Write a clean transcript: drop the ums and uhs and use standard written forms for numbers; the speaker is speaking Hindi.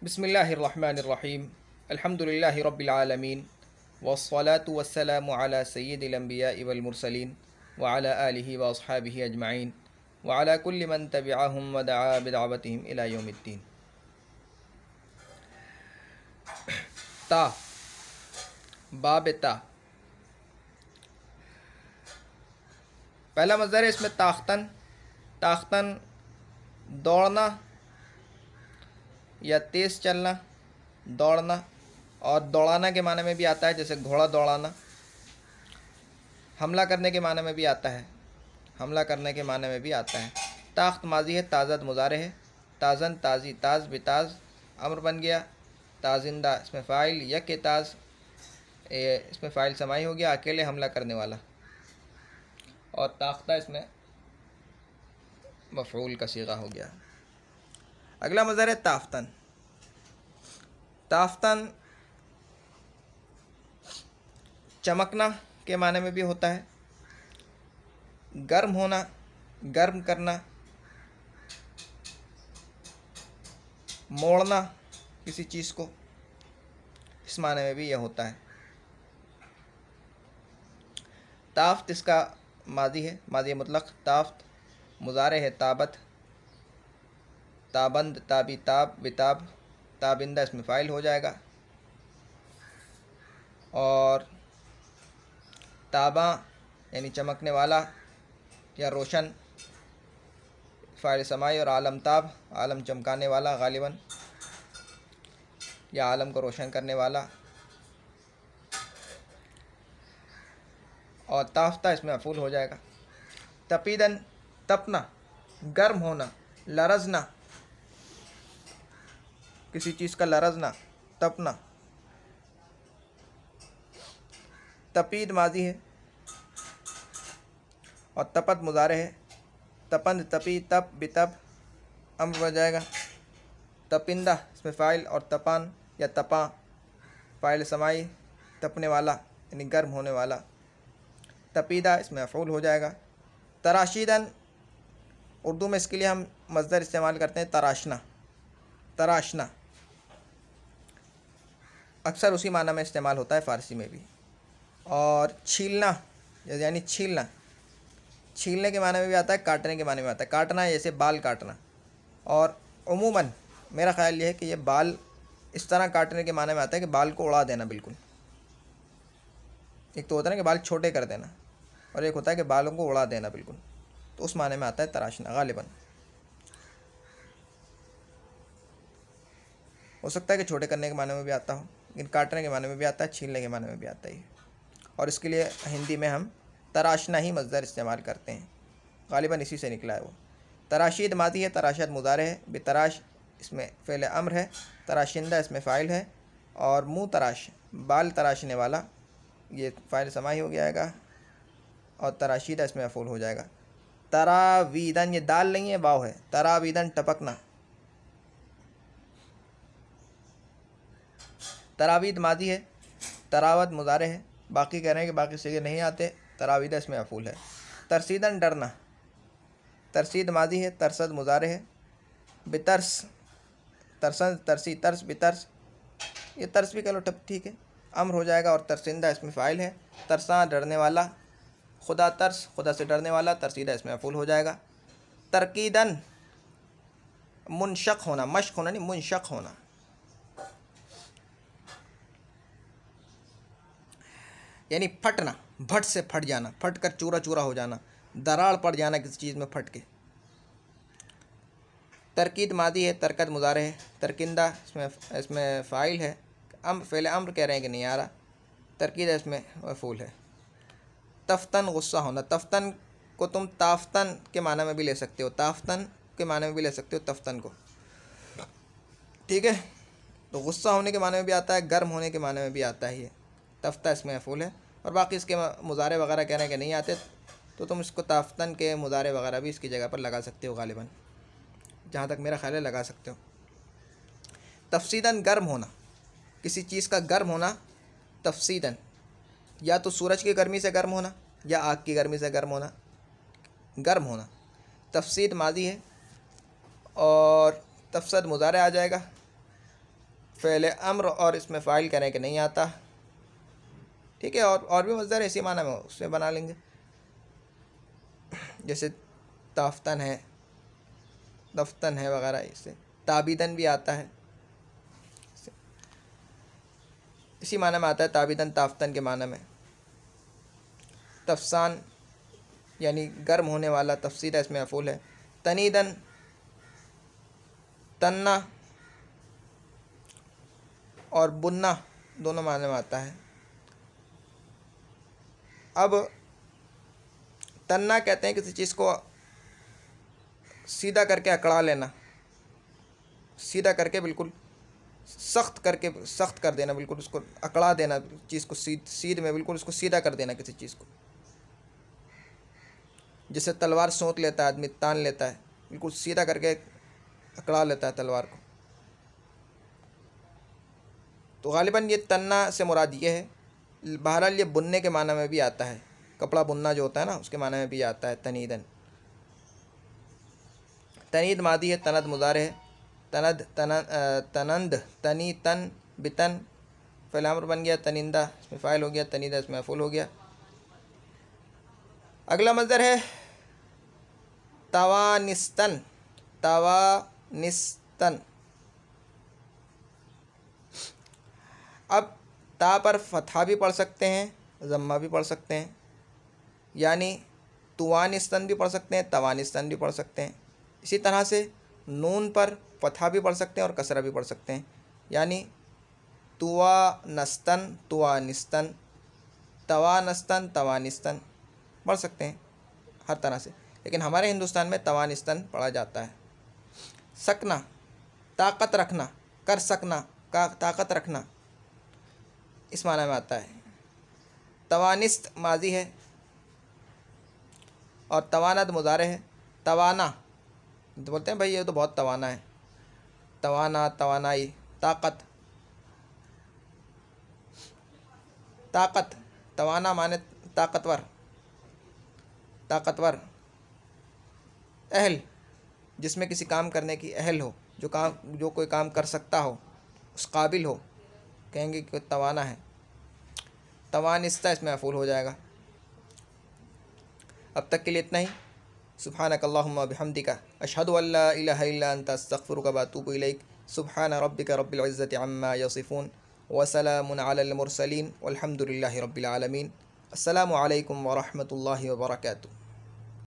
बिस्मिल्लाहिर्रहमानिर्रहीम अल्हम्दुलिल्लाहि रब्बिल आलमीन वस्सलातु वस्सलामु अला सय्यिदिल अंबिया'i वल मुरसलीन व अला आलिहि व अस्हाबिहि अजमईन व अला कुल्लि मन तबिअहुम व दआ बिदअवतिहिम इला यौमिद्दीन। ता, बाब ता, पहला मज़दर है इसमें ताख्तन। ताख्तन दौड़ना या तेज़ चलना, दौड़ना, और दौड़ाना के माने में भी आता है, जैसे घोड़ा दौड़ाना। हमला करने के माने में भी आता है, हमला करने के माने में भी आता है। ताख्त माजी है, ताज़त मुज़ारे है। ताज़न, ताज़ी, ताज़ बेताज़ अम्र बन गया। ताजिंदा इसमें फ़ाइल, यक ताज़ इसमें फ़ाइल समाई हो गया, अकेले हमला करने वाला। और ताख्ता इसमें मफ़ऊल का सीगा हो गया। अगला मज़दर है ताफ्तन। ताफ्तन चमकना के माने में भी होता है, गर्म होना, गर्म करना, मोड़ना किसी चीज़ को, इस माने में भी यह होता है। ताफ्त इसका मादी है, मादी मुतलक। ताफ्त मुज़ारे है, ताबत, ताबंद, ताबी, ताब, बिताब, ताबिंदा इसमें फ़ाइल हो जाएगा। और ताबा यानी चमकने वाला या रोशन, फ़ाइल समाई। और आलम ताब, आलम चमकाने वाला गालिबन, या आलम को रोशन करने वाला। और ताफ्ता इसमें मफ़ूल हो जाएगा। तपीदन तपना, गर्म होना, लरजना, किसी चीज़ का लरजना, तपना। तपीद माजी है और तपत मुज़ारे है। तपंद, तपी, तप, बितब अम्र हो जाएगा। तपिंदा इसमें फ़ाइल, और तपान या तपा फ़ाइल समाई, तपने वाला यानी गर्म होने वाला। तपीदा इसमें मफ़ऊल हो जाएगा। तराशीदन, उर्दू में इसके लिए हम मज़दर इस्तेमाल करते हैं तराशना। तराशना अक्सर उसी माना में इस्तेमाल होता है फ़ारसी में भी। और छीलना यानी छीलना, छीलने के माने में भी आता है, काटने के माने में आता है। काटना जैसे बाल काटना। और उमूमन मेरा ख़्याल ये है कि ये बाल इस तरह काटने के माने में आता है कि बाल को उड़ा देना बिल्कुल। एक तो होता है ना कि बाल छोटे कर देना, और एक होता है कि बालों को उड़ा देना बिल्कुल, तो उस माने में आता है तराशना गालिबन। हो सकता है कि छोटे करने के माने में भी आता हो, लेकिन काटने के माने में भी आता है, छीलने के माने में भी आता है। और इसके लिए हिंदी में हम तराशना ही मज़दर इस्तेमाल करते हैं, गालिबन इसी से निकला है वो। तराशीद मादी है, तराशत मुज़ारे है। बेतराश इसमें फ़ेल अम्र है। तराशिंदा इसमें फ़ाइल है। और मुँह तराश, बाल तराशने वाला, ये फ़ाइल समाई हो जाएगा। और तराशीदा इसमें मफ़ऊल हो जाएगा। तरावीदन, ये दाल नहीं है, वाव है। तरावीदन टपकना। तरावीद मादी है, तरावत मुज़ारे है। बाकी कह रहे हैं कि बाकी सिगे नहीं आते, तरावीदा इसमें मफ़ऊल है। तरसीदन डरना, तरसीद मादी है, तरसद मुज़ारे है। बेतरस, तरसद, तरसी, तरस, बेतरस, ये तरस भी कह लो, ठीक है, अम्र हो जाएगा। और तरसिंदा इसमें फ़ाइल है। तरसा डरने वाला, खुदा तरस, खुदा से डरने वाला, तरसीदा इसमें मफ़ऊल हो जाएगा। तरकीदन मुनशक होना, मश्क होना नहीं, मुनशक होना। यानी फटना, भट से फट जाना, फट कर चूरा चूरा हो जाना, दरार पड़ जाना किसी चीज़ में फट के। तरकीद मादी है, तरकत मुज़ारे है। तरकिंदा इसमें फ़ाइल है। फ़ेल अम्र कह रहे हैं कि नहीं आ रहा, तरकीद इसमें मफ़ऊल है। तफ्तन गुस्सा होना, तफ्तन को तुम ताफ्तन के माने में भी ले सकते हो, ताफ्तन के माने में भी ले सकते हो तफ्तन को, ठीक है। तो गुस्सा होने के माने में भी आता है, गर्म होने के माने में भी आता है ये। तफ्ता इसमें मफ़ऊल है। और बाकी इसके मुज़ारे वगैरह कह रहे हैं कि नहीं आते, तो तुम इसको ताफ्तन के मुज़ारे वगैरह भी इसकी जगह पर लगा सकते हो गालिबन, जहाँ तक मेरा ख्याल है लगा सकते हो। तफसीदन गर्म होना, किसी चीज़ का गर्म होना। तफसीदन या तो सूरज की गर्मी से गर्म होना, या आग की गर्मी से गर्म होना, गर्म होना। तफसीद मादी है। और तफसद मुज़ारे आ जाएगा। फ़ेल अम्र और इसमें फ़ाइल करें कि नहीं आता। ठीक है, और भी मज़दर इसी माना में उसमें बना लेंगे, जैसे ताफ्तन है, दफ्तन है वगैरह, इससे ताबीदन भी आता है, इसी माना में आता है ताबीदन ताफ्तन के माना में। तफसान यानी गर्म होने वाला, तफसीदा इसमें मफ़ूल है। तनीदन तन्ना और बुन्ना दोनों माने में आता है। अब तन्ना कहते हैं किसी चीज़ को सीधा करके अकड़ा लेना, सीधा करके बिल्कुल सख्त कर देना, बिल्कुल उसको अकड़ा देना, चीज़ को सीध में बिल्कुल उसको सीधा कर देना किसी चीज़ को। जैसे तलवार सोंत लेता है आदमी, तान लेता है, बिल्कुल सीधा करके अकड़ा लेता है तलवार को। तो गालिबन ये तन्ना से मुराद ये है। बहरहाल ये बुनने के माना में भी आता है, कपड़ा बुनना जो होता है ना, उसके माना में भी आता है तनीदन। तनीद मादी है, तनद मुज़ारे है। तनद तनंद तनी तन बितन फ़िल अम्र बन गया, तनिंदा इसमें फ़ाइल हो गया, तनीदा इसमें मफ़ूल हो गया। अगला मज़दर है तवानिस्तन। तवानिस्तन, अब ता पर फतहा भी पढ़ सकते हैं, ज़म्मा भी पढ़ सकते हैं, यानी तुवानिस्तन भी पढ़ सकते हैं, तवानिस्तन भी पढ़ सकते हैं। इसी तरह से नून पर फतहा भी पढ़ सकते हैं और कसरा भी पढ़ सकते हैं, यानी तुवानस्तन तुवानिस्तन, तवानस्तन तवानिस्तन पढ़ सकते हैं हर तरह से, लेकिन हमारे हिंदुस्तान में तवानिस्तन पढ़ा जाता है। सकना, ताकत रखना, कर सकना का ताकत रखना, इस माना में आता है। तवानिस्त माजी है और तवानद मुज़ारे है। तवाना तो बोलते हैं भाई ये तो बहुत तवाना है, तवाना तवानाई। ताकत, ताकत तवाना माने ताकतवर, ताकतवर। अहल, जिसमें किसी काम करने की अहल हो, जो कोई काम कर सकता हो, उस काबिल हो, कहेंगे कि तवाना है। तवानिस्ता इसमें मफ़ूल हो जाएगा। अब तक के लिए इतना ही। सुब्हानक अल्लाहुम्मा बिहम्दिका अशहदु अल्ला इलाहा इल्ला अंता अस्तगफिरुका व अतूबु इलैक। सुब्हान रब्बिका रब्बिल इज़्ज़ति अम्मा यसिफून व सलामुन अलल मुरसलीन वल्हम्दुलिल्लाहि रब्बिल आलमीन। अस्सलामु अलैकुम व रहमतुल्लाहि व बरकातुहू।